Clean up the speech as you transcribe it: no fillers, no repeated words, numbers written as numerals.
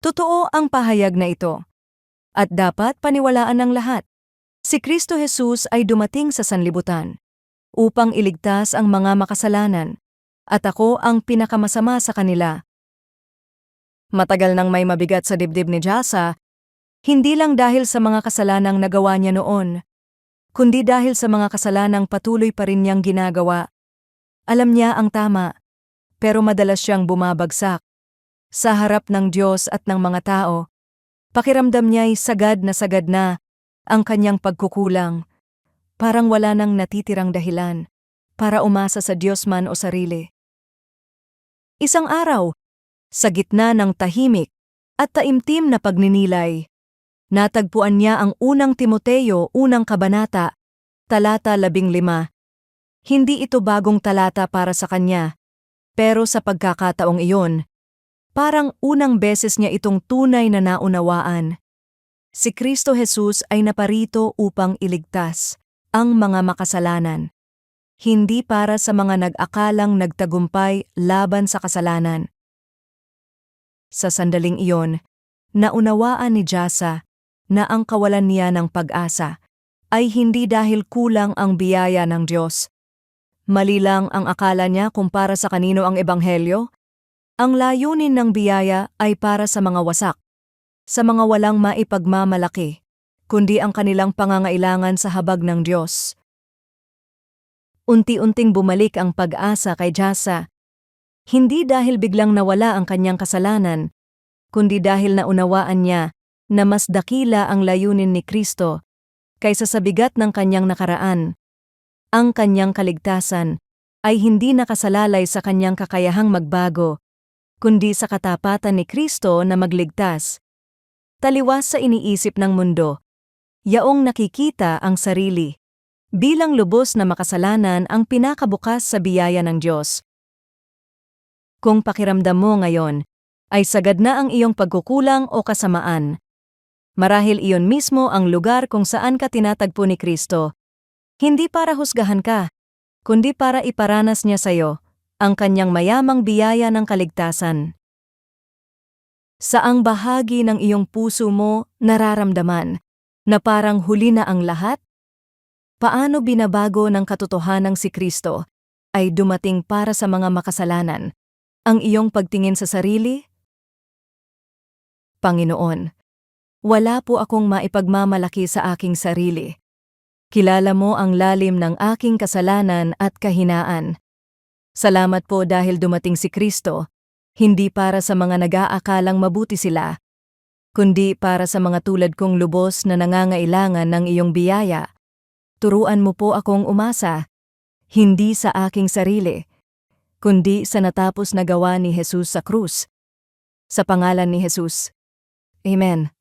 Totoo ang pahayag na ito, at dapat paniwalaan ng lahat. Si Kristo Jesus ay dumating sa sanlibutan upang iligtas ang mga makasalanan, at ako ang pinakamasama sa kanila. Matagal nang may mabigat sa dibdib ni Jasa, hindi lang dahil sa mga kasalanang nagawa niya noon, kundi dahil sa mga kasalanang patuloy pa rin niyang ginagawa. Alam niya ang tama, pero madalas siyang bumabagsak. Sa harap ng Diyos at ng mga tao, pakiramdam niya'y sagad na ang kanyang pagkukulang. Parang wala nang natitirang dahilan para umasa sa Diyos man o sarili. Isang araw, sa gitna ng tahimik at taimtim na pagninilay, natagpuan niya ang unang Timoteo, unang kabanata, talata 15. Hindi ito bagong talata para sa kanya, pero sa pagkakataong iyon, parang unang beses niya itong tunay na naunawaan. Si Kristo Jesus ay naparito upang iligtas ang mga makasalanan, hindi para sa mga nag-akalang nagtagumpay laban sa kasalanan. Sa sandaling iyon, naunawaan ni Jasa na ang kawalan niya ng pag-asa ay hindi dahil kulang ang biyaya ng Diyos. Mali lang ang akala niya kung para sa kanino ang ebanghelyo. Ang layunin ng biyaya ay para sa mga wasak, sa mga walang maipagmamalaki, kundi ang kanilang pangangailangan sa habag ng Diyos. Unti-unting bumalik ang pag-asa kay Jasa, hindi dahil biglang nawala ang kanyang kasalanan, kundi dahil naunawaan niya na mas dakila ang layunin ni Kristo kaysa sa bigat ng kanyang nakaraan. Ang kanyang kaligtasan ay hindi nakasalalay sa kanyang kakayahang magbago, kundi sa katapatan ni Kristo na magligtas. Taliwas sa iniisip ng mundo, yaong nakikita ang sarili bilang lubos na makasalanan ang pinakabukas sa biyaya ng Diyos. Kung pakiramdam mo ngayon ay sagad na ang iyong pagkukulang o kasamaan, marahil iyon mismo ang lugar kung saan ka tinatagpo ni Kristo. Hindi para husgahan ka, kundi para iparanas niya sa iyo ang kanyang mayamang biyaya ng kaligtasan. Saang bahagi ng iyong puso mo nararamdaman na parang huli na ang lahat? Paano binabago ng katotohanang si Kristo ay dumating para sa mga makasalanan ang iyong pagtingin sa sarili? Panginoon, wala po akong maipagmamalaki sa aking sarili. Kilala mo ang lalim ng aking kasalanan at kahinaan. Salamat po dahil dumating si Kristo, hindi para sa mga nag-aakalang mabuti sila, kundi para sa mga tulad kong lubos na nangangailangan ng iyong biyaya. Turuan mo po akong umasa, hindi sa aking sarili, kundi sa natapos na gawa ni Jesus sa krus. Sa pangalan ni Jesus. Amen.